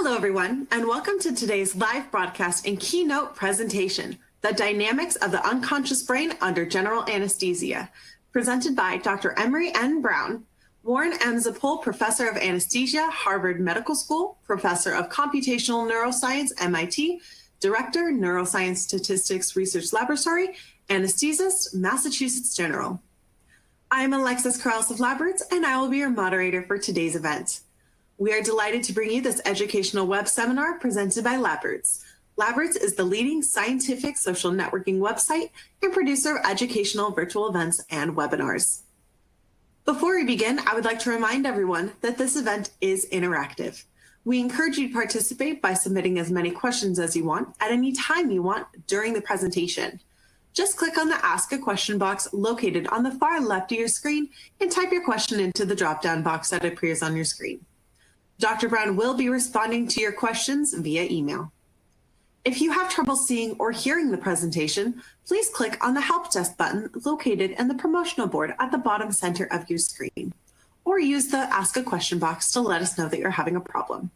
Hello, everyone, and welcome to today's live broadcast and keynote presentation, The Dynamics of the Unconscious Brain Under General Anesthesia, presented by Dr. Emery N. Brown, Warren M. Zapol, Professor of Anesthesia, Harvard Medical School, Professor of Computational Neuroscience, MIT, Director, Neuroscience Statistics Research Laboratory, Anesthesist, Massachusetts General. I'm Alexis Corrales of LabRoots, and I will be your moderator for today's event. We are delighted to bring you this educational web seminar presented by LabRoots. LabRoots is the leading scientific social networking website and producer of educational virtual events and webinars. Before we begin, I would like to remind everyone that this event is interactive. We encourage you to participate by submitting as many questions as you want at any time you want during the presentation. Just click on the Ask a Question box located on the far left of your screen and type your question into the drop-down box that appears on your screen. Dr. Brown will be responding to your questions via email. If you have trouble seeing or hearing the presentation, please click on the Help Desk button located in the promotional board at the bottom center of your screen, or use the Ask a Question box to let us know that you're having a problem.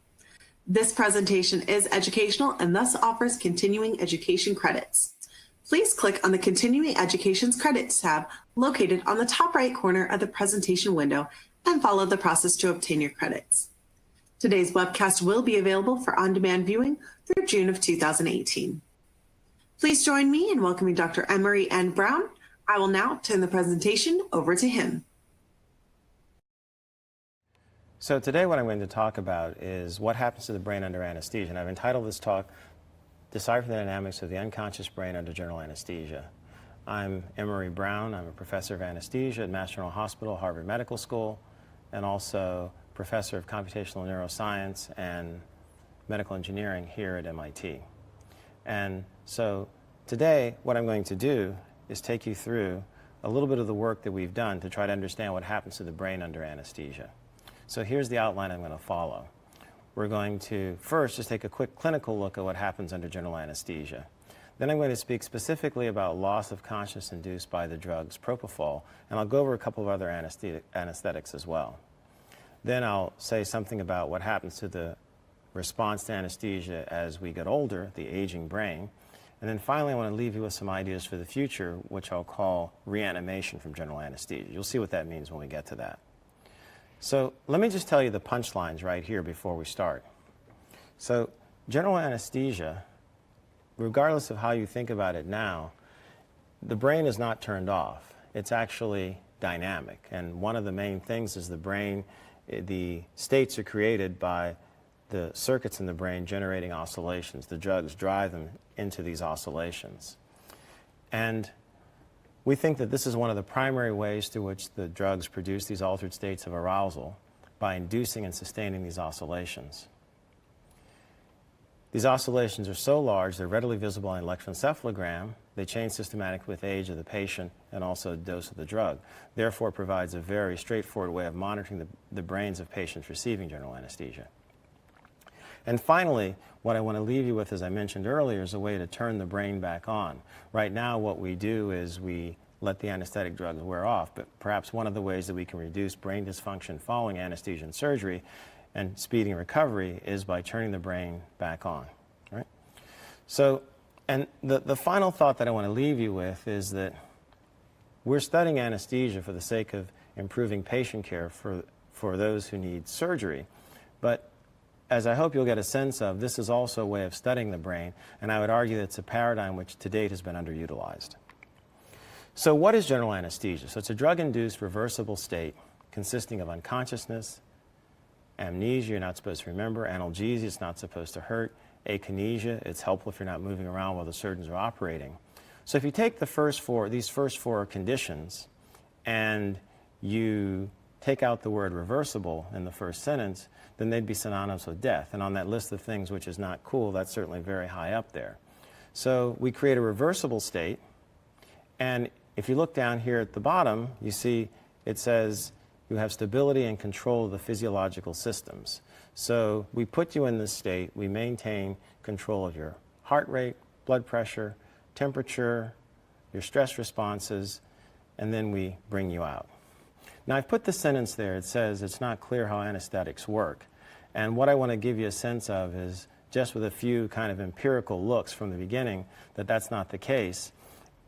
This presentation is educational and thus offers continuing education credits. Please click on the Continuing Education's Credits tab located on the top right corner of the presentation window and follow the process to obtain your credits. Today's webcast will be available for on-demand viewing through June of 2018. Please join me in welcoming Dr. Emery N. Brown. I will now turn the presentation over to him. So today what I'm going to talk about is what happens to the brain under anesthesia. And I've entitled this talk, Decipher the Dynamics of the Unconscious Brain Under General Anesthesia. I'm Emery Brown. I'm a professor of anesthesia at Mass General Hospital, Harvard Medical School, and also Professor of Computational Neuroscience and Medical Engineering here at MIT. And so today what I'm going to do is take you through a little bit of the work that we've done to try to understand what happens to the brain under anesthesia. So here's the outline I'm going to follow. We're going to first just take a quick clinical look at what happens under general anesthesia. Then I'm going to speak specifically about loss of consciousness induced by the drugs propofol, and I'll go over a couple of other anesthetics as well. Then I'll say something about what happens to the response to anesthesia as we get older, the aging brain. And then finally, I want to leave you with some ideas for the future, which I'll call reanimation from general anesthesia. You'll see what that means when we get to that. So let me just tell you the punchlines right here before we start. So general anesthesia, regardless of how you think about it now, the brain is not turned off. It's actually dynamic. And one of the main things is the brain, the states are created by the circuits in the brain generating oscillations. The drugs drive them into these oscillations. And we think that this is one of the primary ways through which the drugs produce these altered states of arousal, by inducing and sustaining these oscillations. These oscillations are so large they're readily visible on electroencephalogram. They change systematically with age of the patient and also the dose of the drug. Therefore, it provides a very straightforward way of monitoring the brains of patients receiving general anesthesia. And finally, what I want to leave you with, as I mentioned earlier, is a way to turn the brain back on. Right now, what we do is we let the anesthetic drugs wear off, but perhaps one of the ways that we can reduce brain dysfunction following anesthesia and surgery and speeding recovery is by turning the brain back on, right? So, and the final thought that I want to leave you with is that we're studying anesthesia for the sake of improving patient care for those who need surgery. But as I hope you'll get a sense of, this is also a way of studying the brain, and I would argue that it's a paradigm which to date has been underutilized. So what is general anesthesia? So it's a drug-induced reversible state consisting of unconsciousnness, amnesia, you're not supposed to remember, analgesia, it's not supposed to hurt, akinesia, it's helpful if you're not moving around while the surgeons are operating. So if you take these first four conditions and you take out the word reversible in the first sentence, then they'd be synonymous with death. And on that list of things which is not cool, that's certainly very high up there. So we create a reversible state, and if you look down here at the bottom, you see it says you have stability and control of the physiological systems. So we put you in this state, we maintain control of your heart rate, blood pressure, temperature, your stress responses, and then we bring you out. Now I've put the sentence there, it says it's not clear how anesthetics work. And what I want to give you a sense of is, just with a few kind of empirical looks from the beginning, that that's not the case.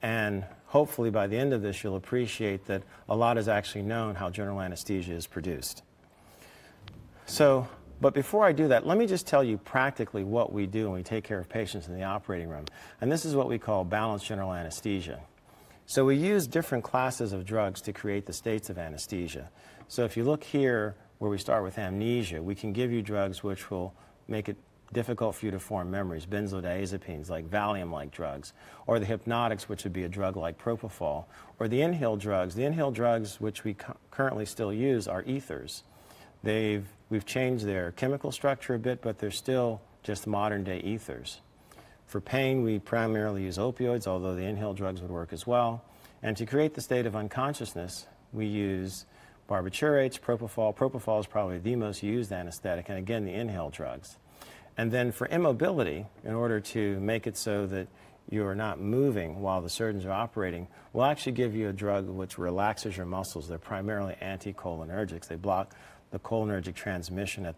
And hopefully by the end of this, you'll appreciate that a lot is actually known how general anesthesia is produced. So, but before I do that, let me just tell you practically what we do when we take care of patients in the operating room. And this is what we call balanced general anesthesia. So we use different classes of drugs to create the states of anesthesia. So if you look here where we start with amnesia, we can give you drugs which will make it difficult for you to form memories, benzodiazepines like Valium-like drugs, or the hypnotics, which would be a drug like propofol, or the inhaled drugs. The inhaled drugs which we currently still use are ethers. We've changed their chemical structure a bit, but they're still just modern-day ethers. For pain, we primarily use opioids, although the inhaled drugs would work as well. And to create the state of unconsciousness, we use barbiturates, propofol. Propofol is probably the most used anesthetic, and again, the inhaled drugs. And then for immobility, in order to make it so that you're not moving while the surgeons are operating, we'll actually give you a drug which relaxes your muscles. They're primarily anticholinergics. They block the cholinergic transmission at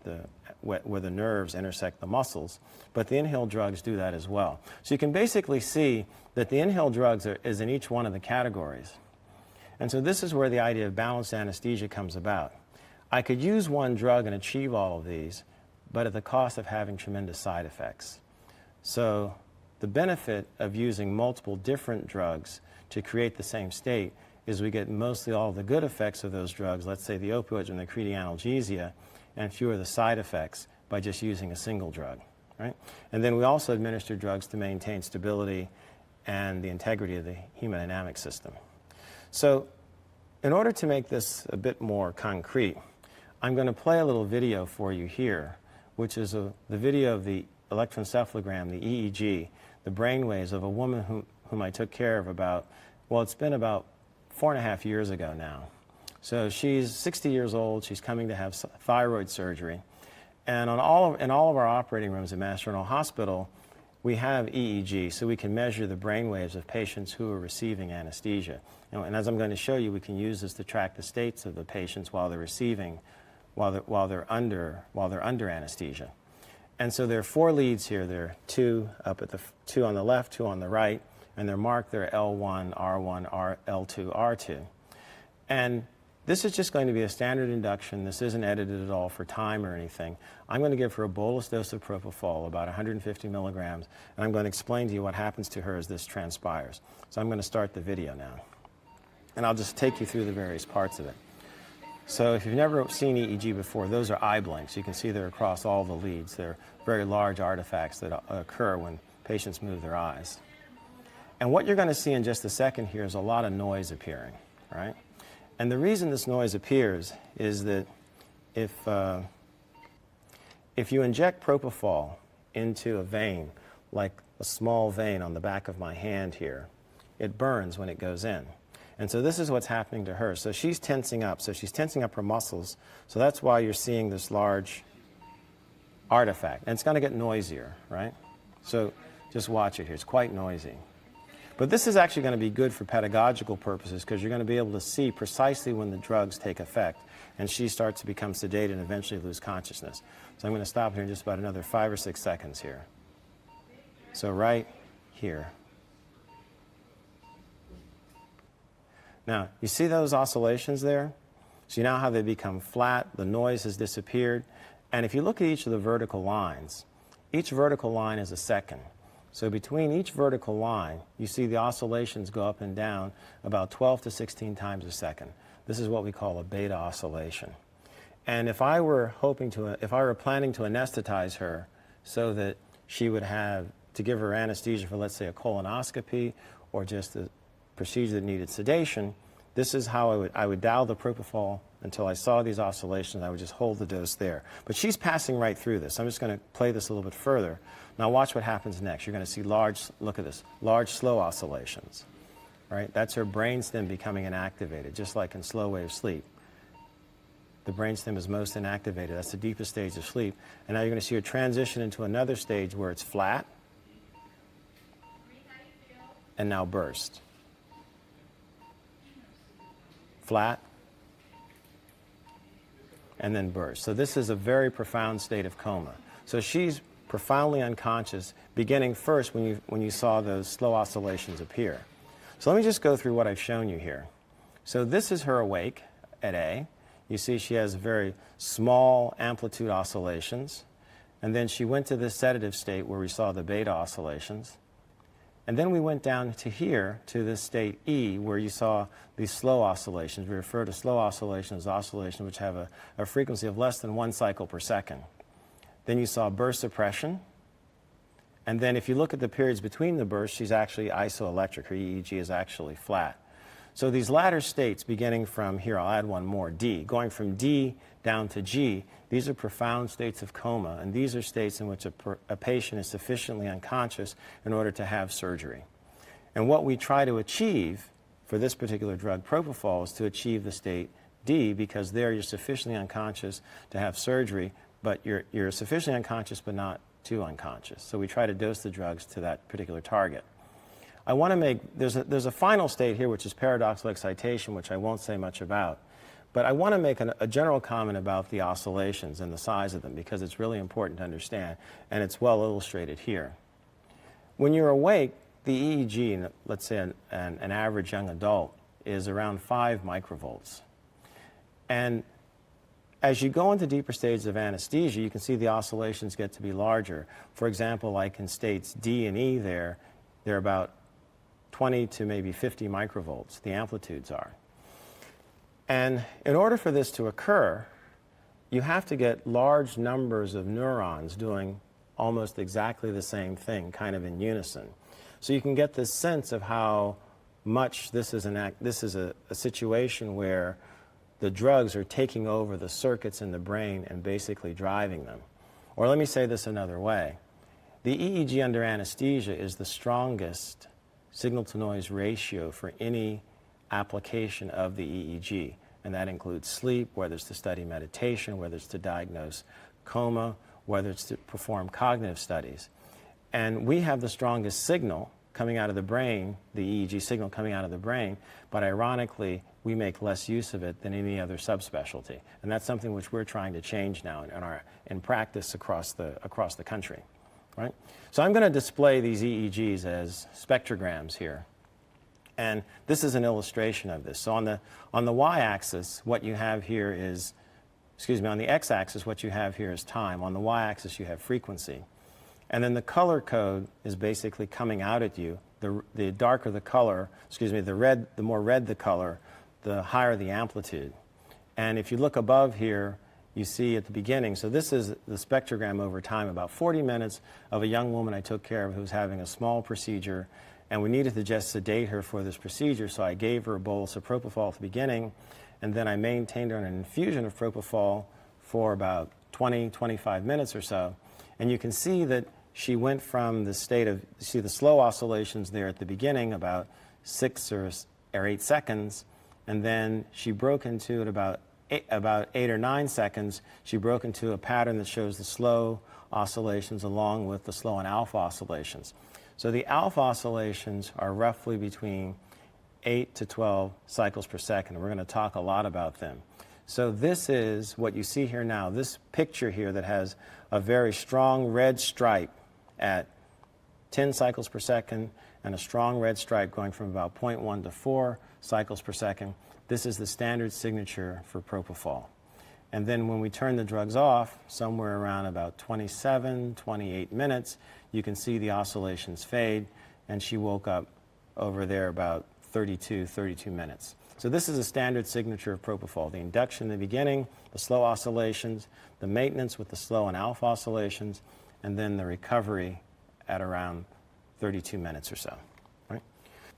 where the nerves intersect the muscles. But the inhaled drugs do that as well. So you can basically see that the inhaled drugs is in each one of the categories. And so this is where the idea of balanced anesthesia comes about. I could use one drug and achieve all of these, but at the cost of having tremendous side effects. So the benefit of using multiple different drugs to create the same state is we get mostly all the good effects of those drugs, let's say the opioids and the creating analgesia, and fewer of the side effects by just using a single drug, right? And then we also administer drugs to maintain stability and the integrity of the hemodynamic system. So in order to make this a bit more concrete, I'm going to play a little video for you here, which is the video of the electroencephalogram, the EEG, the brainwaves of a woman whom I took care of it's been about 4.5 years ago now. So she's 60 years old. She's coming to have thyroid surgery. And in all of our operating rooms at Mass General Hospital, we have EEG, so we can measure the brainwaves of patients who are receiving anesthesia. And as I'm going to show you, we can use this to track the states of the patients while they're under anesthesia. And so there are 4 leads here. There are 2 up at two on the left, 2 on the right, and they're marked. They're L1, R1, L2, R2. And this is just going to be a standard induction. This isn't edited at all for time or anything. I'm going to give her a bolus dose of propofol, about 150 milligrams, and I'm going to explain to you what happens to her as this transpires. So I'm going to start the video now. And I'll just take you through the various parts of it. So if you've never seen EEG before, those are eye blinks. You can see they're across all the leads. They're very large artifacts that occur when patients move their eyes. And what you're going to see in just a second here is a lot of noise appearing, right? And the reason this noise appears is that if you inject propofol into a vein, like a small vein on the back of my hand here, it burns when it goes in. And so this is what's happening to her. So she's tensing up. So she's tensing up her muscles. So that's why you're seeing this large artifact. And it's going to get noisier, right? So just watch it here. It's quite noisy. But this is actually going to be good for pedagogical purposes because you're going to be able to see precisely when the drugs take effect and she starts to become sedated and eventually lose consciousness. So I'm going to stop here in just about another 5 or 6 seconds here. So right here. Now, you see those oscillations there? So you know how they become flat, the noise has disappeared. And if you look at each of the vertical lines, each vertical line is a second. So between each vertical line, you see the oscillations go up and down about 12 to 16 times a second. This is what we call a beta oscillation. And if I were planning to anesthetize her so that she would have to give her anesthesia for, let's say, a colonoscopy or just a procedure that needed sedation, this is how I would dial the propofol until I saw these oscillations. I would just hold the dose there. But she's passing right through this. I'm just going to play this a little bit further. Now watch what happens next. You're going to see look at this, large slow oscillations. Right? That's her brainstem becoming inactivated, just like in slow wave sleep. The brainstem is most inactivated. That's the deepest stage of sleep. And now you're going to see her transition into another stage where it's flat and now burst. Flat and then burst. So this is a very profound state of coma. So she's profoundly unconscious, beginning first when you saw those slow oscillations appear. So let me just go through what I've shown you here. So this is her awake at A. You see she has very small amplitude oscillations. And then she went to this sedative state where we saw the beta oscillations. And then we went down to here, to this state E, where you saw these slow oscillations. We refer to slow oscillations as oscillations which have a frequency of less than 1 cycle per second. Then you saw burst suppression. And then if you look at the periods between the bursts, she's actually isoelectric. Her EEG is actually flat. So these latter states, beginning from here, I'll add one more, D, going from D down to G, these are profound states of coma, and these are states in which a patient is sufficiently unconscious in order to have surgery. And what we try to achieve for this particular drug, propofol, is to achieve the state D, because there you're sufficiently unconscious to have surgery, but you're sufficiently unconscious but not too unconscious. So we try to dose the drugs to that particular target. I want to make, there's a final state here, which is paradoxical excitation, which I won't say much about. But I want to make a general comment about the oscillations and the size of them, because it's really important to understand, and it's well illustrated here. When you're awake, the EEG, let's say an average young adult, is around 5 microvolts. And as you go into deeper stages of anesthesia, you can see the oscillations get to be larger. For example, like in states D and E there, they're about 20 to maybe 50 microvolts, the amplitudes are. And in order for this to occur, you have to get large numbers of neurons doing almost exactly the same thing, kind of in unison. So you can get this sense of how much this is a situation where the drugs are taking over the circuits in the brain and basically driving them. Or let me say this another way. The EEG under anesthesia is the strongest signal-to-noise ratio for any application of the EEG, and that includes sleep, whether it's to study meditation, whether it's to diagnose coma, whether it's to perform cognitive studies. And we have the strongest signal coming out of the brain, the EEG signal coming out of the brain, but ironically, we make less use of it than any other subspecialty. And that's something which we're trying to change now in practice across the country. Right? So I'm going to display these EEGs as spectrograms here. And this is an illustration of this. So on the y-axis, what you have here is, on the x-axis, what you have here is time. On the y-axis, you have frequency. And then the color code is basically coming out at you. The darker the color, the more red the color, the higher the amplitude. And if you look above here, you see at the beginning, so this is the spectrogram over time, about 40 minutes of a young woman I took care of who was having a small procedure, and we needed to just sedate her for this procedure, so I gave her a bolus of propofol at the beginning, and then I maintained her on an infusion of propofol for about 20-25 minutes or so. And you can see that she went from the state of, you see the slow oscillations there at the beginning, about 6 or 8 seconds, and then she broke into at about 8 or 9 seconds, she broke into a pattern that shows the slow oscillations along with the slow and alpha oscillations. So the alpha oscillations are roughly between 8 to 12 cycles per second, and we're going to talk a lot about them. So this is what you see here now, this picture here that has a very strong red stripe at 10 cycles per second and a strong red stripe going from about 0.1 to 4 cycles per second. This is the standard signature for propofol. And then when we turn the drugs off, somewhere around about 27, 28 minutes, you can see the oscillations fade, and she woke up over there about 32 minutes. So this is a standard signature of propofol. The induction in the beginning, the slow oscillations, the maintenance with the slow and alpha oscillations, and then the recovery at around 32 minutes or so. Right?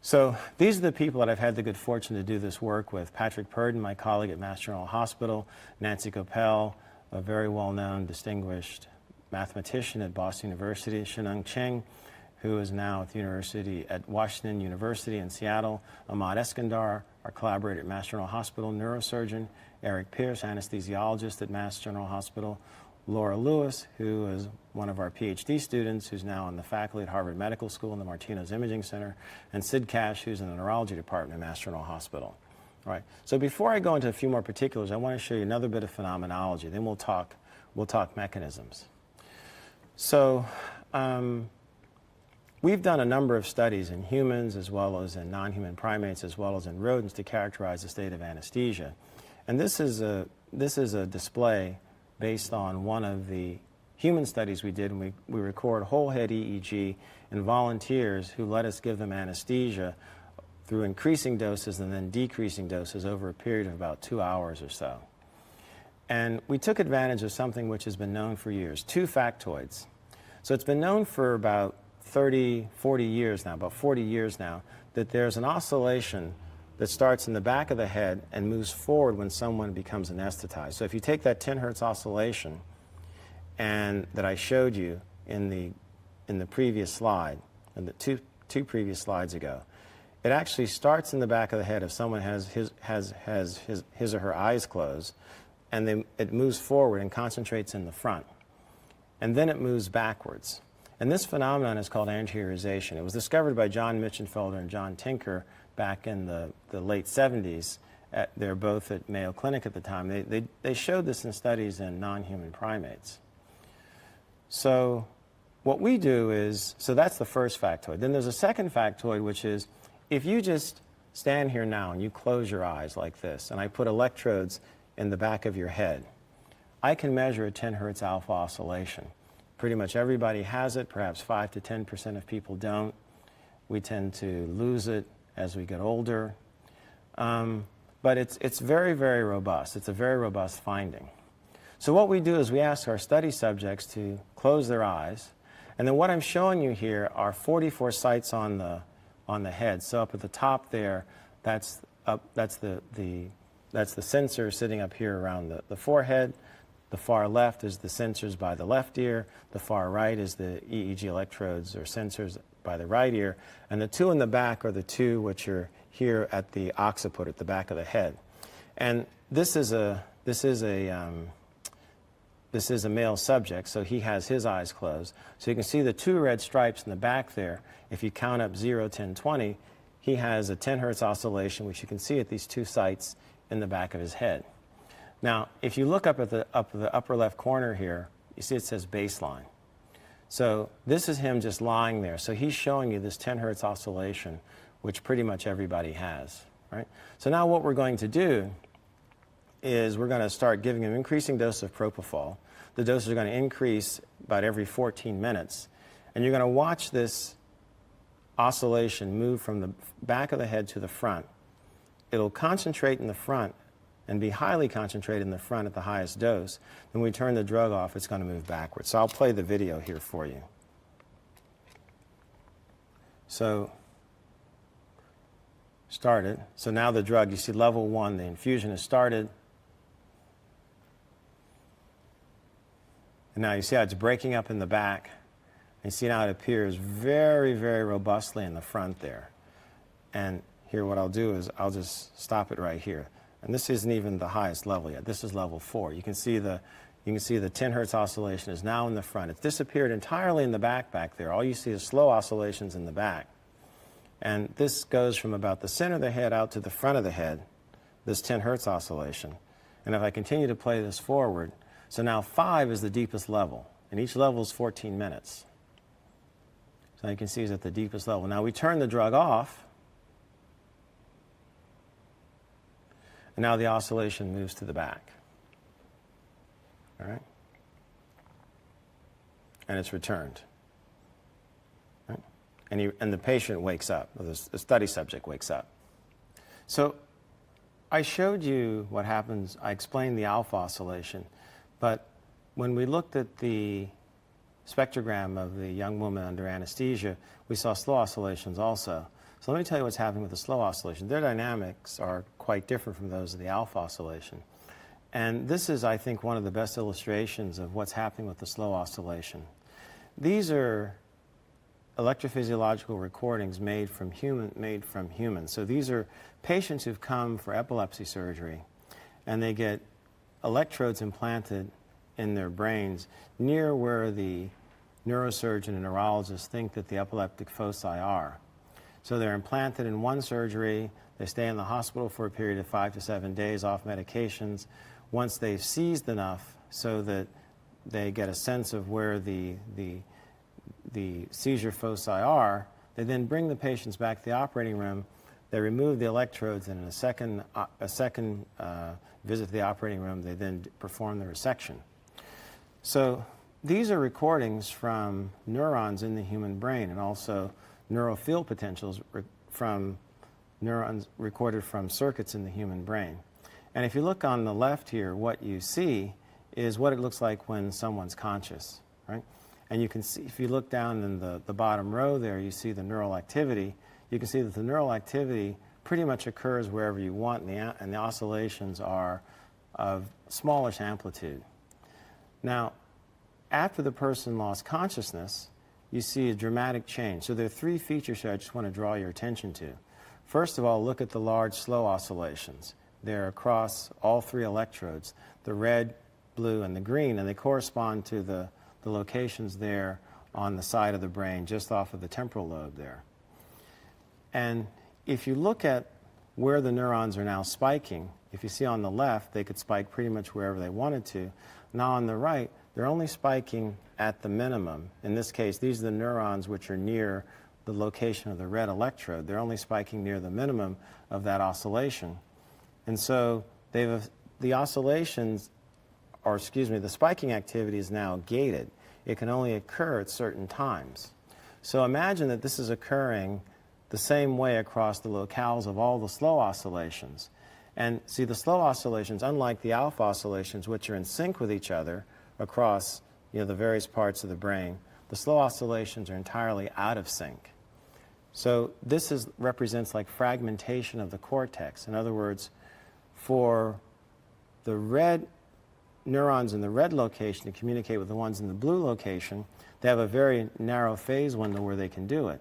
So these are the people that I've had the good fortune to do this work with. Patrick Purdon, my colleague at Mass General Hospital, Nancy Coppell, a very well-known, distinguished mathematician at Boston University, Shenung Cheng, who is now at the university at Washington University in Seattle, Ahmad Eskandar, our collaborator at Mass General Hospital, neurosurgeon, Eric Pierce, anesthesiologist at Mass General Hospital, Laura Lewis, who is one of our PhD students, who's now on the faculty at Harvard Medical School in the Martinez Imaging Center, and Sid Cash, who's in the neurology department at Mass General Hospital. All right. So before I go into a few more particulars, I want to show you another bit of phenomenology. Then we'll talk mechanisms. So we've done a number of studies in humans as well as in non-human primates as well as in rodents to characterize the state of anesthesia. And this is a display based on one of the human studies we did, and we record whole head EEG in volunteers who let us give them anesthesia through increasing doses and then decreasing doses over a period of about 2 hours or so. And we took advantage of something which has been known for years, two factoids. So it's been known for about 30, 40 years now, about 40 years now, that there's an oscillation that starts in the back of the head and moves forward when someone becomes anesthetized. So if you take that 10 hertz oscillation and that I showed you in the previous slide, in the two previous slides ago, it actually starts in the back of the head if someone has his or her eyes closed, and then it moves forward and concentrates in the front. And then it moves backwards. And this phenomenon is called anteriorization. It was discovered by John Mitchenfelder and John Tinker back in the late 70s. They're both at Mayo Clinic at the time. They showed this in studies in non-human primates. So what we do is, so that's the first factoid. Then there's a second factoid, which is, if you just stand here now and you close your eyes like this, and I put electrodes in the back of your head, I can measure a 10 hertz alpha oscillation. Pretty much everybody has it, perhaps 5 to 10% of people don't. We tend to lose it as we get older. But it's very, very robust. It's a very robust finding. So what we do is we ask our study subjects to close their eyes, and then what I'm showing you here are 44 sites on the head. So up at the top there, that's the sensor sitting up here around the forehead. The far left is the sensors by the left ear. The far right is the EEG electrodes or sensors by the right ear. And the two in the back are the two which are here at the occiput, at the back of the head. And this is a male subject, so he has his eyes closed. So you can see the two red stripes in the back there. If you count up 0, 10, 20, he has a 10 hertz oscillation, which you can see at these two sites in the back of his head. Now, if you look up at the upper left corner here, you see it says baseline. So this is him just lying there. So he's showing you this 10 hertz oscillation, which pretty much everybody has, right? So now what we're going to do is we're going to start giving him an increasing dose of propofol. The doses are going to increase about every 14 minutes. And you're going to watch this oscillation move from the back of the head to the front. It'll concentrate in the front and be highly concentrated in the front at the highest dose. When we turn the drug off, it's going to move backwards. So I'll play the video here for you. So, started. So now the drug, you see level 1, the infusion has started. And now you see how it's breaking up in the back. And you see how it appears very, very robustly in the front there. And here what I'll do is I'll just stop it right here. And this isn't even the highest level yet. This is level 4. You can see the 10 hertz oscillation is now in the front. It's disappeared entirely in the back there. All you see is slow oscillations in the back. And this goes from about the center of the head out to the front of the head, this 10 hertz oscillation. And if I continue to play this forward, so now 5 is the deepest level, and each level is 14 minutes. So you can see it's at the deepest level. Now we turn the drug off, and now the oscillation moves to the back. All right? And it's returned. Right? And the patient wakes up, or the study subject wakes up. So I showed you what happens. I explained the alpha oscillation, but when we looked at the spectrogram of the young woman under anesthesia, we saw slow oscillations also. So let me tell you what's happening with the slow oscillation. Their dynamics are quite different from those of the alpha oscillation. And this is, I think, one of the best illustrations of what's happening with the slow oscillation. These are electrophysiological recordings made from humans. So these are patients who've come for epilepsy surgery, and they get electrodes implanted in their brains near where the neurosurgeon and neurologist think that the epileptic foci are. So they're implanted in one surgery, They stay in the hospital for a period of 5 to 7 days off medications. Once they've seized enough so that they get a sense of where the seizure foci are, they then bring the patients back to the operating room. They remove the electrodes, and in a second visit to the operating room, they then perform the resection. So these are recordings from neurons in the human brain, and also neural field potentials from neurons recorded from circuits in the human brain. And if you look on the left here, what you see is what it looks like when someone's conscious, right? And you can see, if you look down in the bottom row there, you see the neural activity. You can see that the neural activity pretty much occurs wherever you want, and the oscillations are of smallish amplitude. Now, after the person lost consciousness, you see a dramatic change. So there are three features here I just want to draw your attention to. First of all, look at the large, slow oscillations. They're across all three electrodes, the red, blue, and the green, and they correspond to the locations there on the side of the brain, just off of the temporal lobe there. And if you look at where the neurons are now spiking, if you see on the left, they could spike pretty much wherever they wanted to. Now on the right, they're only spiking at the minimum. In this case, these are the neurons which are near the location of the red electrode. They're only spiking near the minimum of that oscillation. And so the oscillations, or excuse me, the spiking activity is now gated. It can only occur at certain times. So imagine that this is occurring the same way across the locales of all the slow oscillations. And see, the slow oscillations, unlike the alpha oscillations, which are in sync with each other across the various parts of the brain, the slow oscillations are entirely out of sync. So this represents like fragmentation of the cortex. In other words, for the red neurons in the red location to communicate with the ones in the blue location, they have a very narrow phase window where they can do it.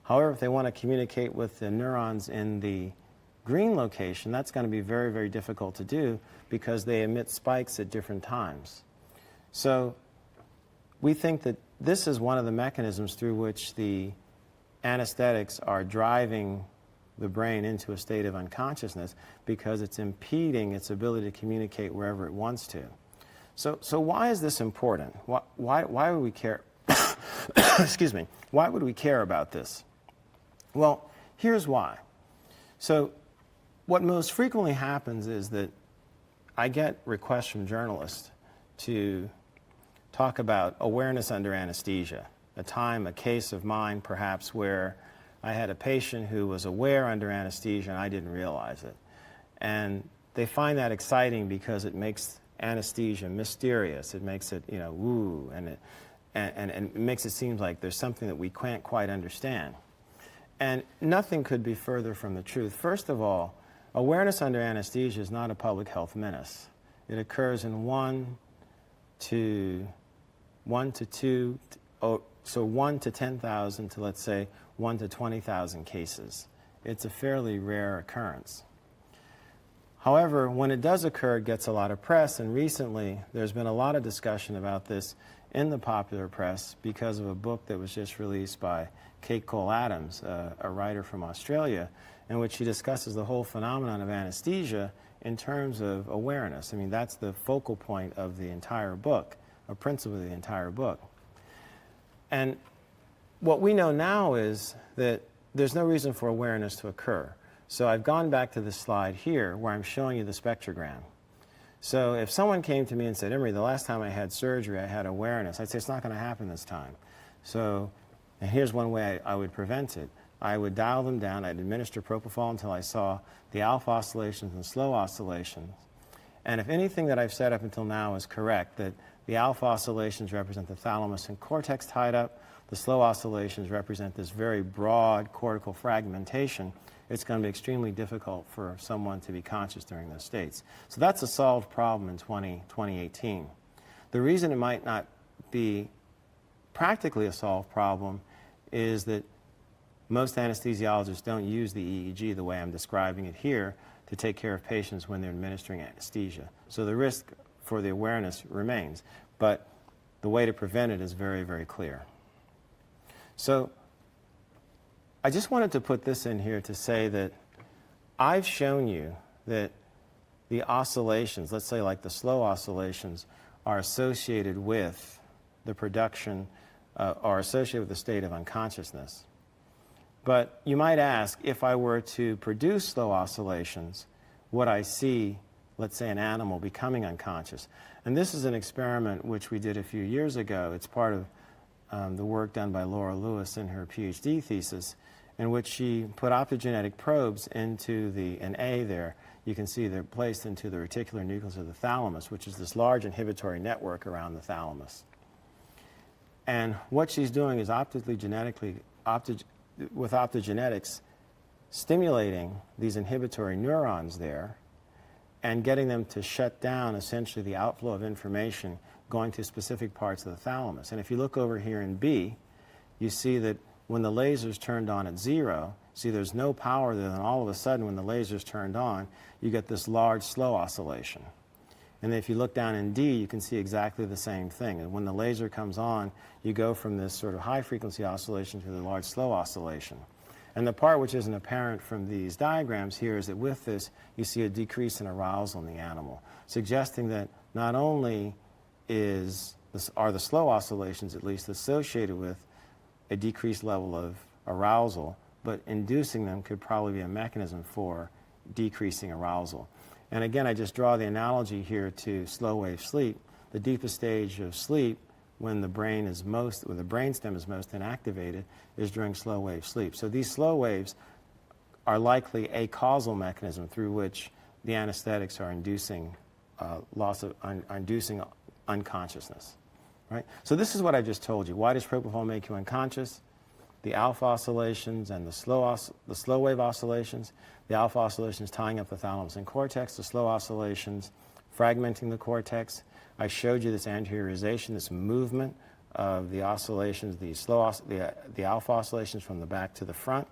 However, if they want to communicate with the neurons in the green location, that's going to be very, very difficult to do because they emit spikes at different times. So we think that this is one of the mechanisms through which the anesthetics are driving the brain into a state of unconsciousness, because it's impeding its ability to communicate wherever it wants to. So why is this important? Why would we care? Excuse me. Why would we care about this? Well, here's why. So what most frequently happens is that I get requests from journalists to talk about awareness under anesthesia, a case of mine perhaps where I had a patient who was aware under anesthesia and I didn't realize it. And they find that exciting because it makes anesthesia mysterious. It makes it, woo, and it makes it seem like there's something that we can't quite understand. And nothing could be further from the truth. First of all, awareness under anesthesia is not a public health menace. It occurs in 1 to 10,000 to, let's say, 1 to 20,000 cases. It's a fairly rare occurrence. However, when it does occur, it gets a lot of press, and recently there's been a lot of discussion about this in the popular press because of a book that was just released by Kate Cole-Adams, a writer from Australia, in which she discusses the whole phenomenon of anesthesia in terms of awareness. I mean, that's the focal point of the entire book, a principle of the entire book. And what we know now is that there's no reason for awareness to occur. So I've gone back to this slide here where I'm showing you the spectrogram. So if someone came to me and said, Emery, the last time I had surgery, I had awareness, I'd say, it's not going to happen this time. So, and here's one way I would prevent it. I would dial them down. I'd administer propofol until I saw the alpha oscillations and slow oscillations. And if anything that I've said up until now is correct, that the alpha oscillations represent the thalamus and cortex tied up, the slow oscillations represent this very broad cortical fragmentation, it's going to be extremely difficult for someone to be conscious during those states. So that's a solved problem in 2018. The reason it might not be practically a solved problem is that most anesthesiologists don't use the EEG the way I'm describing it here to take care of patients when they're administering anesthesia. So the risk for the awareness remains, but the way to prevent it is very, very clear. So I just wanted to put this in here to say that I've shown you that the oscillations, let's say like the slow oscillations, are associated with the production, are associated with the state of unconsciousness. But you might ask, if I were to produce slow oscillations, would I see, let's say, an animal becoming unconscious? And this is an experiment which we did a few years ago. It's part of the work done by Laura Lewis in her PhD thesis, in which she put optogenetic probes into an A there. You can see they're placed into the reticular nucleus of the thalamus, which is this large inhibitory network around the thalamus. And what she's doing is with optogenetics, stimulating these inhibitory neurons there and getting them to shut down essentially the outflow of information going to specific parts of the thalamus. And if you look over here in B, you see that when the laser's turned on at 0, see there's no power there, and all of a sudden when the laser's turned on, you get this large slow oscillation. And then if you look down in D, you can see exactly the same thing. And when the laser comes on, you go from this sort of high frequency oscillation to the large slow oscillation. And the part which isn't apparent from these diagrams here is that with this, you see a decrease in arousal in the animal, suggesting that not only are the slow oscillations at least associated with a decreased level of arousal, but inducing them could probably be a mechanism for decreasing arousal. And again, I just draw the analogy here to slow wave sleep. The deepest stage of sleep, when the brainstem is most inactivated, is during slow wave sleep. So these slow waves are likely a causal mechanism through which the anesthetics are inducing inducing unconsciousness. Right? So this is what I just told you. Why does propofol make you unconscious? The alpha oscillations and the slow wave oscillations. The alpha oscillations tying up the thalamus and cortex, the slow oscillations fragmenting the cortex. I showed you this anteriorization, this movement of the oscillations, the alpha oscillations from the back to the front.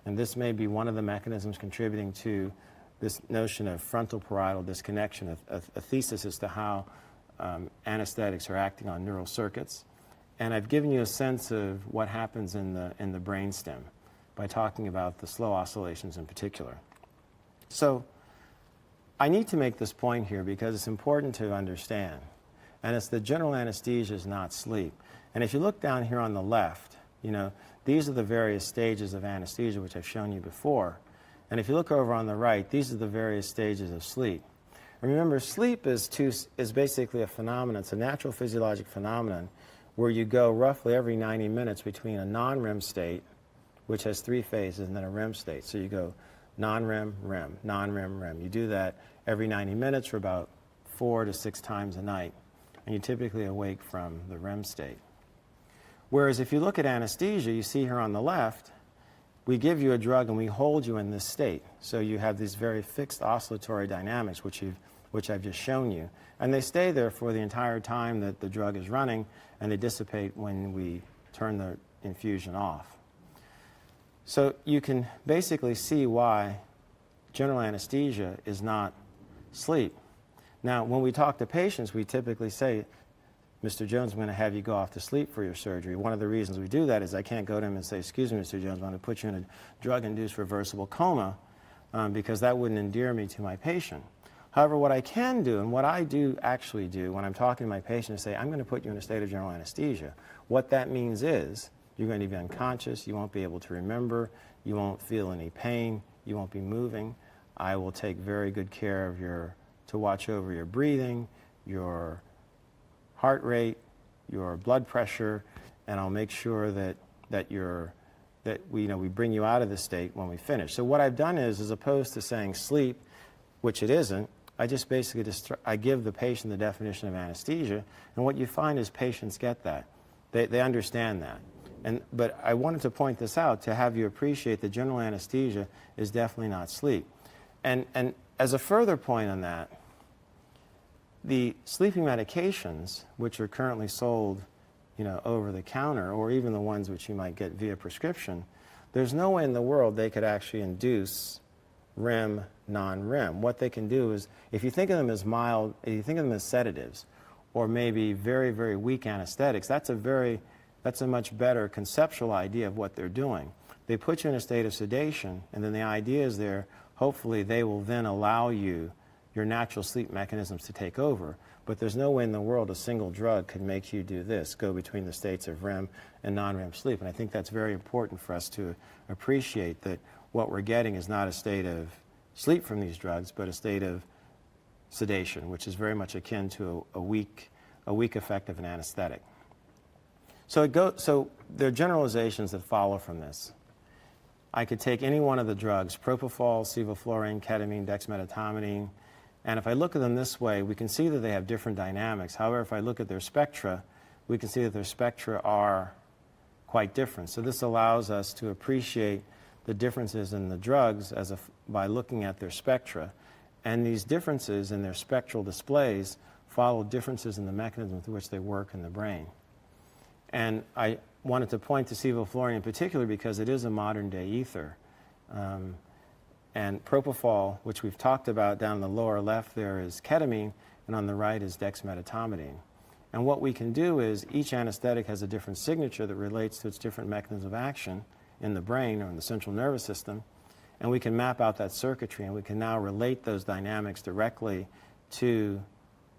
And this may be one of the mechanisms contributing to this notion of frontal parietal disconnection, a thesis as to how anesthetics are acting on neural circuits. And I've given you a sense of what happens in the brainstem by talking about the slow oscillations in particular. So I need to make this point here because it's important to understand. And it's that general anesthesia is not sleep. And if you look down here on the left, these are the various stages of anesthesia which I've shown you before. And if you look over on the right, these are the various stages of sleep. And remember, sleep is basically a phenomenon. It's a natural physiologic phenomenon where you go roughly every 90 minutes between a non-REM state, which has 3 phases, and then a REM state. So you go non-REM, REM, non-REM, REM. You do that every 90 minutes for about 4 to 6 times a night, and you're typically awake from the REM state. Whereas if you look at anesthesia, you see here on the left, we give you a drug and we hold you in this state. So you have these very fixed oscillatory dynamics, which I've just shown you. And they stay there for the entire time that the drug is running, and they dissipate when we turn the infusion off. So you can basically see why general anesthesia is not sleep. Now, when we talk to patients, we typically say, Mr. Jones, I'm going to have you go off to sleep for your surgery. One of the reasons we do that is I can't go to him and say, excuse me, Mr. Jones, I'm going to put you in a drug-induced reversible coma because that wouldn't endear me to my patient. However, what I can do, and what I do actually do when I'm talking to my patient is say, I'm going to put you in a state of general anesthesia. What that means is you're going to be unconscious, you won't be able to remember, you won't feel any pain, you won't be moving. I will take very good care to watch over your breathing, your heart rate, your blood pressure, and I'll make sure that we bring you out of this state when we finish. So what I've done is, as opposed to saying sleep, which it isn't, I just basically I give the patient the definition of anesthesia, and what you find is patients get that. They understand that. But I wanted to point this out to have you appreciate that general anesthesia is definitely not sleep. And as a further point on that, the sleeping medications, which are currently sold, over the counter, or even the ones which you might get via prescription, there's no way in the world they could actually induce REM, non-REM. What they can do is, if you think of them as mild, if you think of them as sedatives, or maybe very, very weak anesthetics, that's a much better conceptual idea of what they're doing. They put you in a state of sedation, and then the idea is they're hopefully they will then allow your natural sleep mechanisms to take over. But there's no way in the world a single drug could make you do this, go between the states of REM and non-REM sleep. And I think that's very important for us to appreciate, that what we're getting is not a state of sleep from these drugs, but a state of sedation, which is very much akin to a weak effect of an anesthetic. So there are generalizations that follow from this. I could take any one of the drugs, propofol, sevoflurane, ketamine, dexmedetomidine, and if I look at them this way, we can see that they have different dynamics. However, if I look at their spectra, we can see that their spectra are quite different. So this allows us to appreciate the differences in the drugs by looking at their spectra. And these differences in their spectral displays follow differences in the mechanism through which they work in the brain. And I wanted to point to sevoflurane in particular because it is a modern-day ether. And propofol, which we've talked about down in the lower left there, is ketamine, and on the right is dexmedetomidine. And what we can do is each anesthetic has a different signature that relates to its different mechanisms of action in the brain or in the central nervous system, and we can map out that circuitry, and we can now relate those dynamics directly to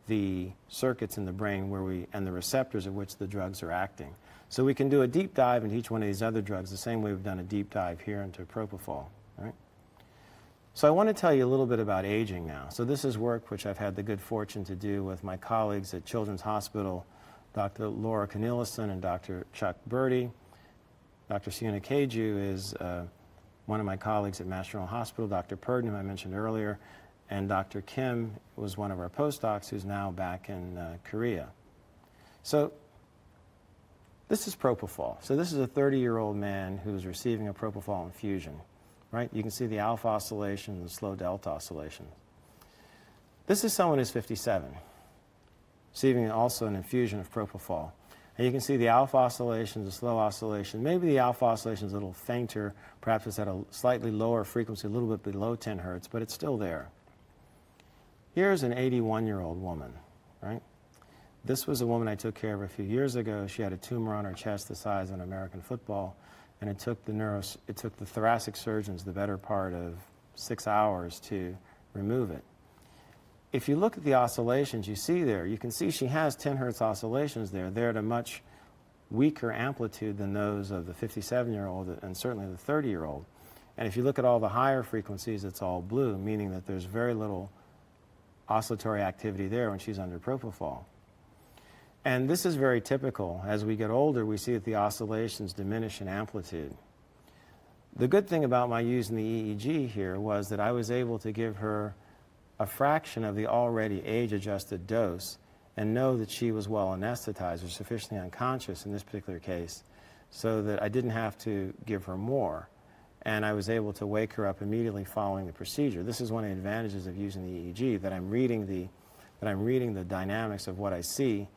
the circuits in the brain and the receptors at which the drugs are acting. So we can do a deep dive into each one of these other drugs the same way we've done a deep dive here into propofol. Right? So I want to tell you a little bit about aging now. So this is work which I've had the good fortune to do with my colleagues at Children's Hospital, Dr. Laura Cornelison and Dr. Chuck Birdie. Dr. Sienna Keju is one of my colleagues at Mass General Hospital, Dr. Purdon, whom I mentioned earlier, and Dr. Kim was one of our postdocs who's now back in Korea. So this is propofol. So this is a 30-year-old man who's receiving a propofol infusion. Right? You can see the alpha oscillation and the slow delta oscillation. This is someone who's 57, receiving also an infusion of propofol. And you can see the alpha oscillations, the slow oscillation. Maybe the alpha oscillation is a little fainter, perhaps it's at a slightly lower frequency, a little bit below 10 hertz, but it's still there. Here's an 81-year-old woman, right? This was a woman I took care of a few years ago. She had a tumor on her chest the size of an American football. And it took the thoracic surgeons the better part of 6 hours to remove it. If you look at the oscillations you see there, you can see she has 10 hertz oscillations there. They're at a much weaker amplitude than those of the 57-year-old and certainly the 30-year-old. And if you look at all the higher frequencies, it's all blue, meaning that there's very little oscillatory activity there when she's under propofol. And this is very typical. As we get older, we see that the oscillations diminish in amplitude. The good thing about my using the EEG here was that I was able to give her a fraction of the already age-adjusted dose and know that she was well anesthetized or sufficiently unconscious in this particular case so that I didn't have to give her more. And I was able to wake her up immediately following the procedure. This is one of the advantages of using the EEG, that I'm reading the dynamics of what I see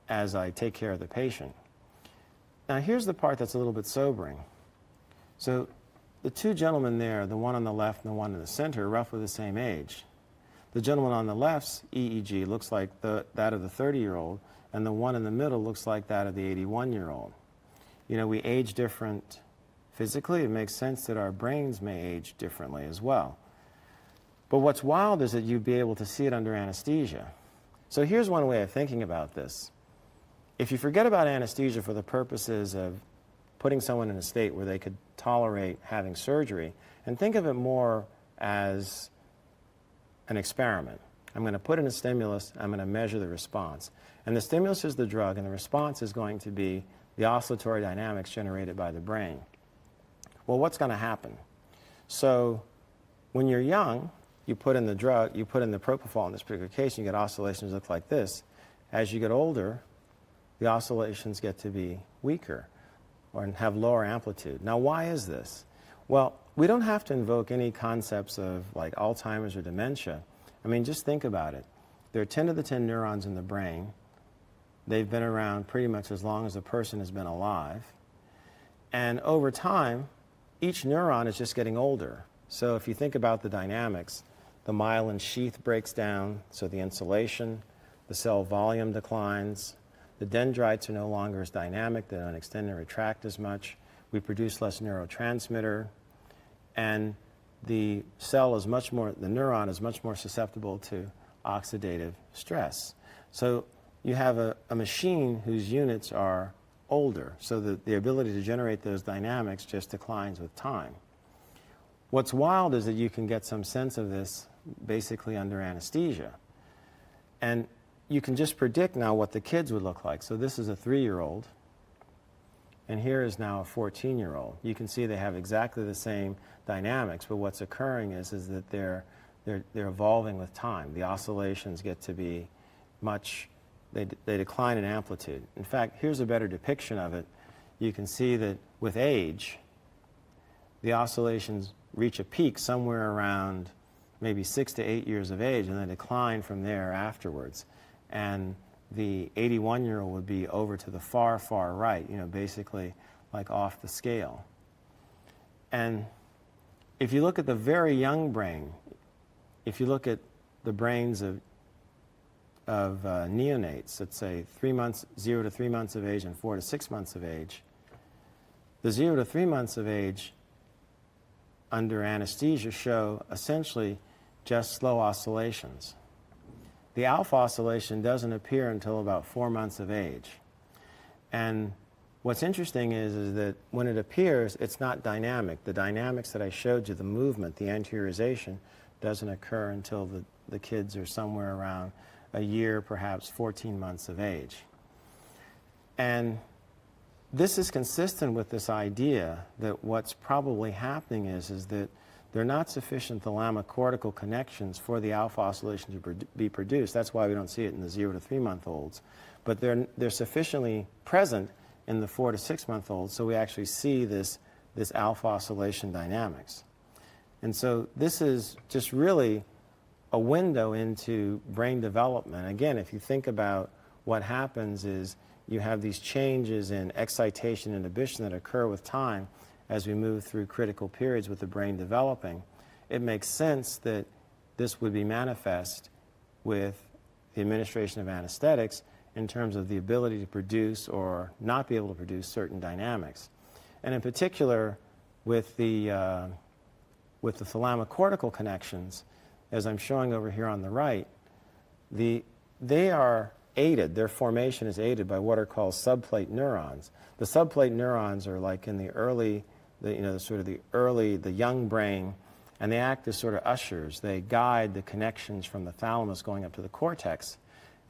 as I take care of the patient. Now here's the part that's a little bit sobering. So the two gentlemen there, the one on the left and the one in the center, are roughly the same age. The gentleman on the left's EEG looks like that of the 30-year-old, and the one in the middle looks like that of the 81-year-old. You know, we age different physically. It makes sense that our brains may age differently as well. But what's wild is that you'd be able to see it under anesthesia. So here's one way of thinking about this. If you forget about anesthesia for the purposes of putting someone in a state where they could tolerate having surgery, and think of it more as an experiment. I'm going to put in a stimulus, I'm going to measure the response. And the stimulus is the drug, and the response is going to be the oscillatory dynamics generated by the brain. Well, what's going to happen? So when you're young, you put in the drug, you put in the propofol in this particular case, and you get oscillations that look like this. As you get older, the oscillations get to be weaker or have lower amplitude. Now, why is this? Well, we don't have to invoke any concepts of like Alzheimer's or dementia. I mean, just think about it. There are 10 to the 10 neurons in the brain. They've been around pretty much as long as a person has been alive. And over time, each neuron is just getting older. So if you think about the dynamics, the myelin sheath breaks down, so the insulation, the cell volume declines, the dendrites are no longer as dynamic, they don't extend and retract as much, we produce less neurotransmitter, and the neuron is much more susceptible to oxidative stress. So you have a machine whose units are older, so that the ability to generate those dynamics just declines with time. What's wild is that you can get some sense of this basically under anesthesia. And you can just predict now what the kids would look like. So this is a 3-year-old, and here is now a 14-year-old. You can see they have exactly the same dynamics, but what's occurring is that they're evolving with time. The oscillations get to be they decline in amplitude. In fact, here's a better depiction of it. You can see that with age, the oscillations reach a peak somewhere around maybe 6 to 8 years of age, and then decline from there afterwards. And the 81-year-old would be over to the far, far right, basically like off the scale. And if you look at the very young brain, if you look at the brains of neonates, let's say 0 to 3 months of age and 4 to 6 months of age, the 0 to 3 months of age under anesthesia show essentially just slow oscillations. The alpha oscillation doesn't appear until about 4 months of age. And what's interesting is that when it appears, it's not dynamic. The dynamics that I showed you, the movement, the anteriorization, doesn't occur until the kids are somewhere around a year, perhaps 14 months of age. And this is consistent with this idea that what's probably happening is that there are not sufficient thalamocortical connections for the alpha oscillation to be produced. That's why we don't see it in the 0 to 3 month olds. But they're sufficiently present in the 4 to 6 month olds, so we actually see this alpha oscillation dynamics. And so this is just really a window into brain development. Again, if you think about what happens is you have these changes in excitation and inhibition that occur with time as we move through critical periods with the brain developing. It makes sense that this would be manifest with the administration of anesthetics in terms of the ability to produce or not be able to produce certain dynamics. And in particular, with the thalamocortical connections, as I'm showing over here on the right, they are aided, their formation is aided by what are called subplate neurons. The subplate neurons are like in the young brain, and they act as sort of ushers. They guide the connections from the thalamus going up to the cortex,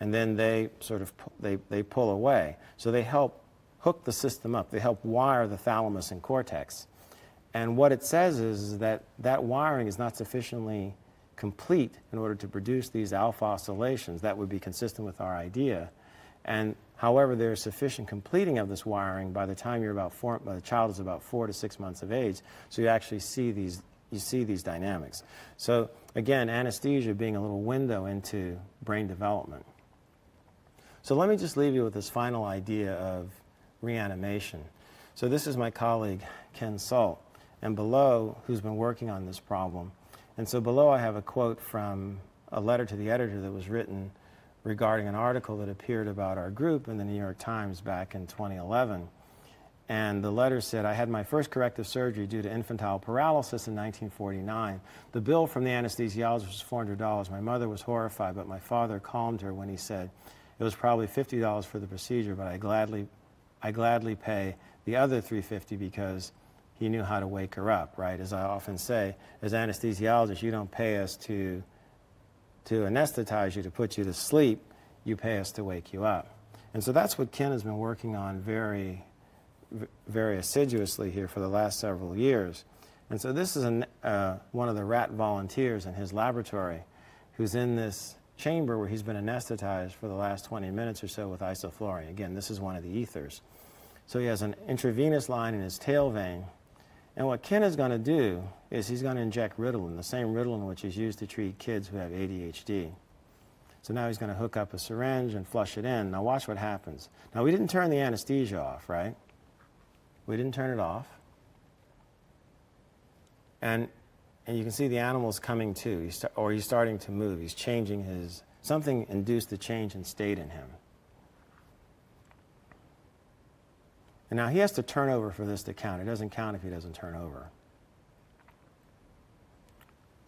and then they they pull away. So they help hook the system up. They help wire the thalamus and cortex. And what it says is that that wiring is not sufficiently complete in order to produce these alpha oscillations. That would be consistent with our idea. And however, there is sufficient completing of this wiring by the time the child is about 4 to 6 months of age. So you actually see these dynamics. So again, anesthesia being a little window into brain development. So let me just leave you with this final idea of reanimation. So this is my colleague Ken Salt, and below, who's been working on this problem. And so below I have a quote from a letter to the editor that was written regarding an article that appeared about our group in the New York Times back in 2011. And the letter said, "I had my first corrective surgery due to infantile paralysis in 1949. The bill from the anesthesiologist was $400. My mother was horrified, but my father calmed her when he said, it was probably $50 for the procedure, but I gladly pay the other $350 because he knew how to wake her up," right? As I often say, as anesthesiologists, you don't pay us to anesthetize you, to put you to sleep. You pay us to wake you up. And so that's what Ken has been working on very, very assiduously here for the last several years. And so this is one of the rat volunteers in his laboratory who's in this chamber where he's been anesthetized for the last 20 minutes or so with isoflurane. Again, this is one of the ethers. So he has an intravenous line in his tail vein. And what Ken is going to do is he's going to inject Ritalin, the same Ritalin which is used to treat kids who have ADHD. So now he's going to hook up a syringe and flush it in. Now watch what happens. Now we didn't turn the anesthesia off, right? We didn't turn it off. And you can see the animal's coming to, he's starting to move. He's changing something induced a change in state in him. And now he has to turn over for this to count. It doesn't count if he doesn't turn over.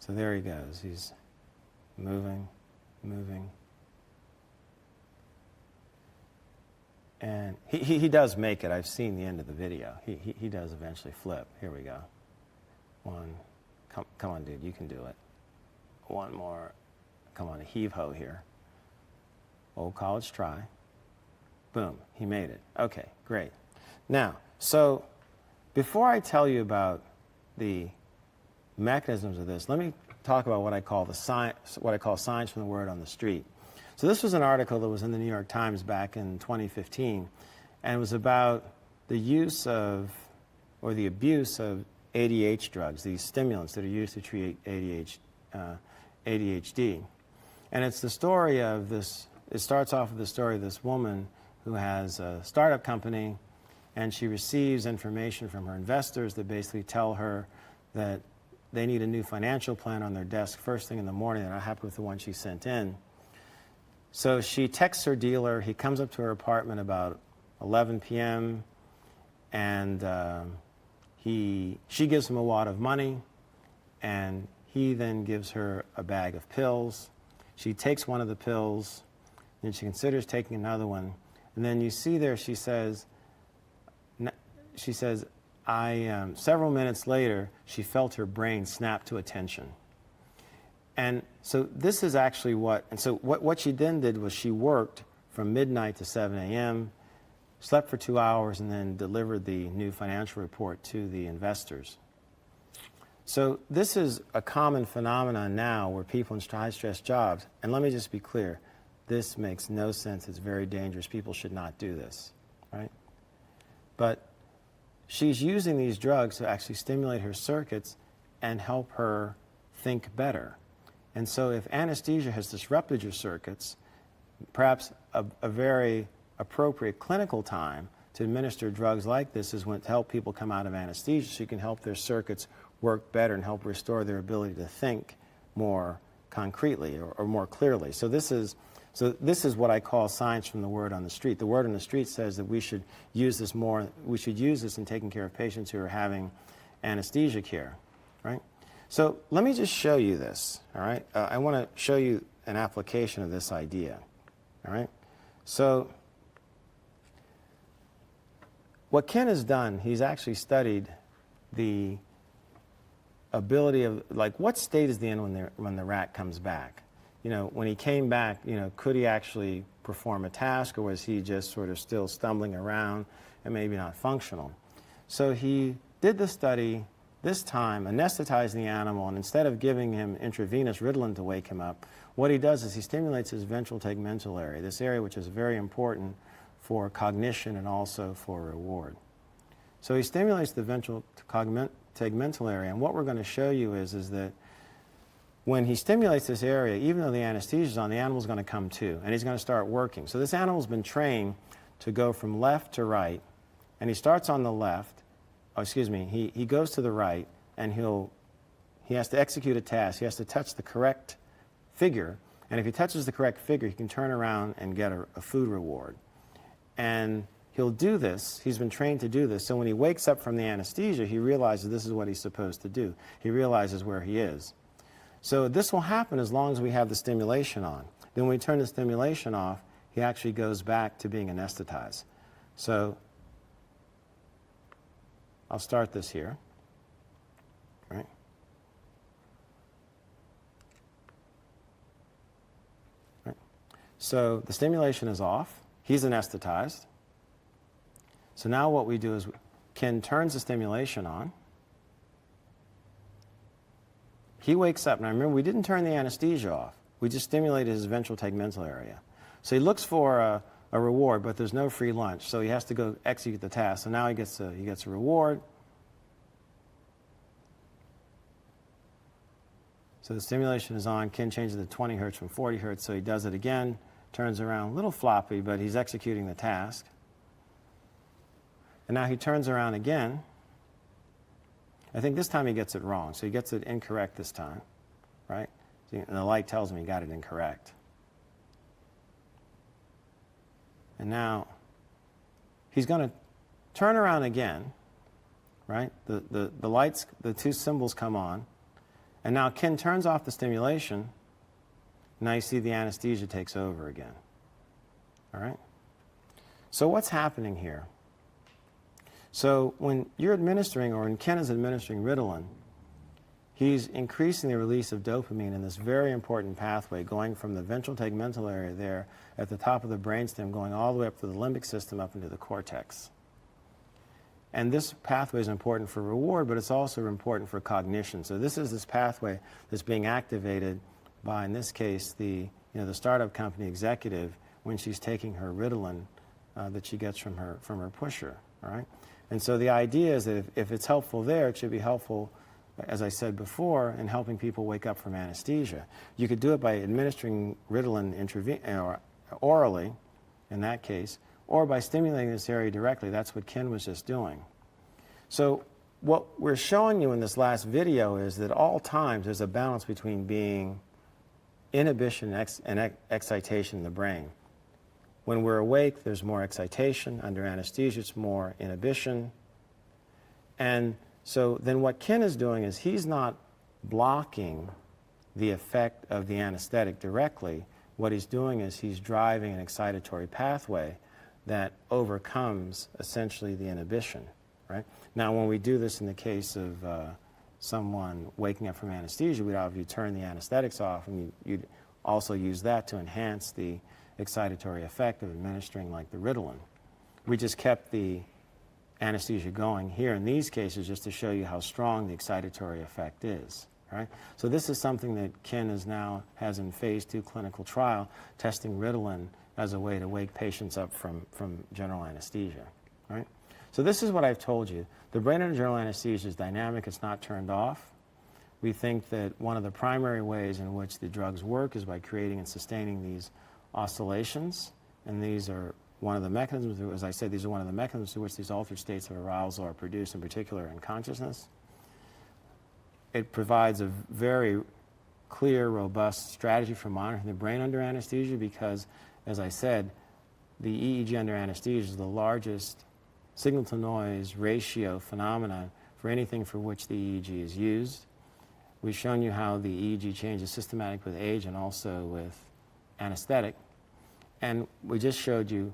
So there he goes. He's moving, moving. And he does make it. I've seen the end of the video. He does eventually flip. Here we go. One. Come on, dude. You can do it. One more. Come on, a heave-ho here. Old college try. Boom. He made it. Okay, great. Now, so before I tell you about the mechanisms of this, let me talk about what I call signs from the word on the street. So this was an article that was in the New York Times back in 2015, and it was about the use of, or the abuse of ADH drugs, these stimulants that are used to treat ADHD. And it's the story of this, it starts off with the story of this woman who has a startup company, and she receives information from her investors that basically tell her that they need a new financial plan on their desk first thing in the morning. They're not happy with the one she sent in. So she texts her dealer. He comes up to her apartment about 11 p.m. and she gives him a wad of money, and he then gives her a bag of pills. She takes one of the pills, then she considers taking another one, and then you see there she says, several minutes later, she felt her brain snap to attention. And so this is actually what she then did was she worked from midnight to 7 a.m., slept for 2 hours, and then delivered the new financial report to the investors. So this is a common phenomenon now where people in high-stress jobs, and let me just be clear, this makes no sense. It's very dangerous. People should not do this, right? But she's using these drugs to actually stimulate her circuits and help her think better. And so if anesthesia has disrupted your circuits, perhaps a very appropriate clinical time to administer drugs like this is when to help people come out of anesthesia so you can help their circuits work better and help restore their ability to think more concretely or more clearly. So this is what I call signs from the word on the street. The word on the street says that we should use this more, we should use this in taking care of patients who are having anesthesia care, right? So let me just show you this, all right? I want to show you an application of this idea, all right? So what Ken has done, he's actually studied the ability of, like, what state is he in when the rat comes back? You know, when he came back, you know, could he actually perform a task, or was he just sort of still stumbling around and maybe not functional? So he did the study, this time anesthetizing the animal, and instead of giving him intravenous Ritalin to wake him up, what he does is he stimulates his ventral tegmental area, this area which is very important for cognition and also for reward. So he stimulates the ventral tegmental area, and what we're going to show you is that when he stimulates this area, even though the anesthesia is on, the animal's going to come to, and he's going to start working. So this animal's been trained to go from left to right, and he starts on the left. Oh, excuse me, he goes to the right, and he has to execute a task. He has to touch the correct figure, and if he touches the correct figure, he can turn around and get a food reward. And he'll do this. He's been trained to do this. So when he wakes up from the anesthesia, he realizes this is what he's supposed to do. He realizes where he is. So this will happen as long as we have the stimulation on. Then when we turn the stimulation off, he actually goes back to being anesthetized. So I'll start this here, right? Right. So the stimulation is off. He's anesthetized. So now what we do is Ken turns the stimulation on. He wakes up. Now remember, we didn't turn the anesthesia off. We just stimulated his ventral tegmental area. So he looks for a reward, but there's no free lunch. So he has to go execute the task. So now he gets a reward. So the stimulation is on. Ken changes it to 20 hertz from 40 hertz. So he does it again, turns around, a little floppy, but he's executing the task. And now he turns around again. I think this time he gets it wrong. So he gets it incorrect this time, right? And the light tells him he got it incorrect. And now he's going to turn around again, right? The lights, the two symbols come on. And now Ken turns off the stimulation. Now you see the anesthesia takes over again. All right? So what's happening here? So when you're administering, or when Ken is administering Ritalin, he's increasing the release of dopamine in this very important pathway, going from the ventral tegmental area there at the top of the brainstem, going all the way up to the limbic system, up into the cortex. And this pathway is important for reward, but it's also important for cognition. So this pathway that's being activated by, in this case, the startup company executive when she's taking her Ritalin that she gets from her pusher. All right? And so the idea is that if it's helpful there, it should be helpful, as I said before, in helping people wake up from anesthesia. You could do it by administering Ritalin orally, in that case, or by stimulating this area directly. That's what Ken was just doing. So what we're showing you in this last video is that at all times there's a balance between being inhibition and excitation in the brain. When we're awake, there's more excitation. Under anesthesia, it's more inhibition. And so then what Ken is doing is he's not blocking the effect of the anesthetic directly. What he's doing is he's driving an excitatory pathway that overcomes essentially the inhibition, right? Now, when we do this in the case of someone waking up from anesthesia, we'd obviously turn the anesthetics off, and you'd also use that to enhance the excitatory effect of administering like the Ritalin. We just kept the anesthesia going here in these cases just to show you how strong the excitatory effect is. Right? So this is something that Ken has in phase 2 clinical trial, testing Ritalin as a way to wake patients up from general anesthesia. Right? So this is what I've told you. The brain under general anesthesia is dynamic, it's not turned off. We think that one of the primary ways in which the drugs work is by creating and sustaining these oscillations, and these are one of the mechanisms, as I said, these are one of the mechanisms through which these altered states of arousal are produced, in particular in consciousness. It provides a very clear, robust strategy for monitoring the brain under anesthesia because, as I said, the EEG under anesthesia is the largest signal-to-noise ratio phenomenon for anything for which the EEG is used. We've shown you how the EEG changes systematic with age and also with anesthetic. And we just showed you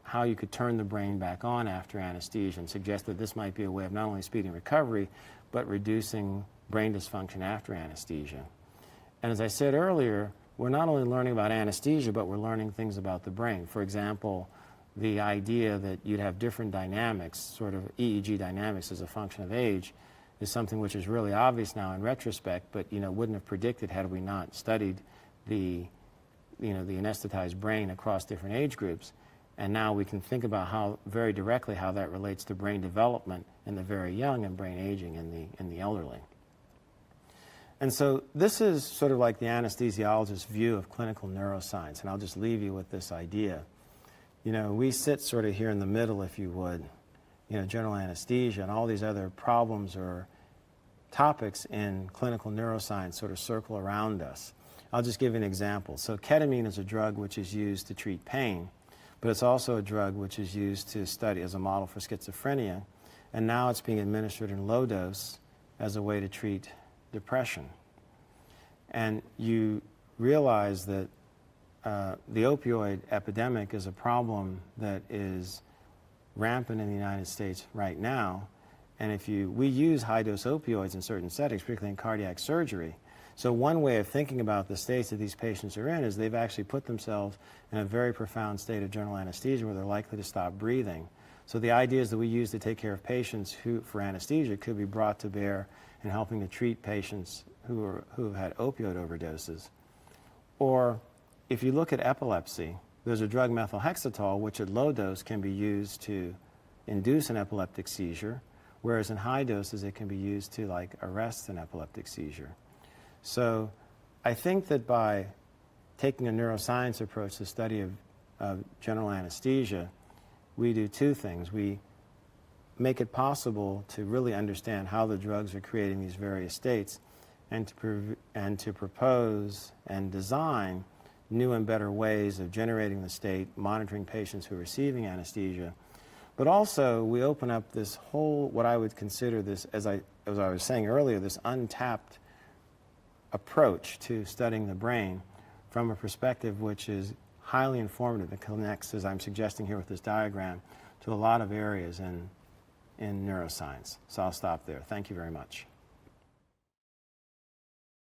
how you could turn the brain back on after anesthesia and suggest that this might be a way of not only speeding recovery, but reducing brain dysfunction after anesthesia. And as I said earlier, we're not only learning about anesthesia, but we're learning things about the brain. For example, the idea that you'd have different dynamics, sort of EEG dynamics as a function of age, is something which is really obvious now in retrospect, but wouldn't have predicted had we not studied the anesthetized brain across different age groups. And now we can think about very directly how that relates to brain development in the very young and brain aging in the elderly. And so this is sort of like the anesthesiologist's view of clinical neuroscience, and I'll just leave you with this idea. We sit sort of here in the middle, if you would, general anesthesia and all these other problems or topics in clinical neuroscience sort of circle around us. I'll just give you an example. So ketamine is a drug which is used to treat pain, but it's also a drug which is used to study as a model for schizophrenia, and now it's being administered in low dose as a way to treat depression. And you realize that the opioid epidemic is a problem that is rampant in the United States right now, and we use high-dose opioids in certain settings, particularly in cardiac surgery. So one way of thinking about the states that these patients are in is they've actually put themselves in a very profound state of general anesthesia where they're likely to stop breathing. So the ideas that we use to take care of patients for anesthesia could be brought to bear in helping to treat patients who have had opioid overdoses. Or if you look at epilepsy, there's a drug methylhexatol which at low dose can be used to induce an epileptic seizure, whereas in high doses it can be used to arrest an epileptic seizure. So I think that by taking a neuroscience approach to the study of general anesthesia, we do two things. We make it possible to really understand how the drugs are creating these various states and to propose and design new and better ways of generating the state, monitoring patients who are receiving anesthesia. But also we open up this whole, what I would consider this, as I was saying earlier, this untapped approach to studying the brain from a perspective which is highly informative and connects, as I'm suggesting here with this diagram, to a lot of areas in neuroscience. So I'll stop there. Thank you very much.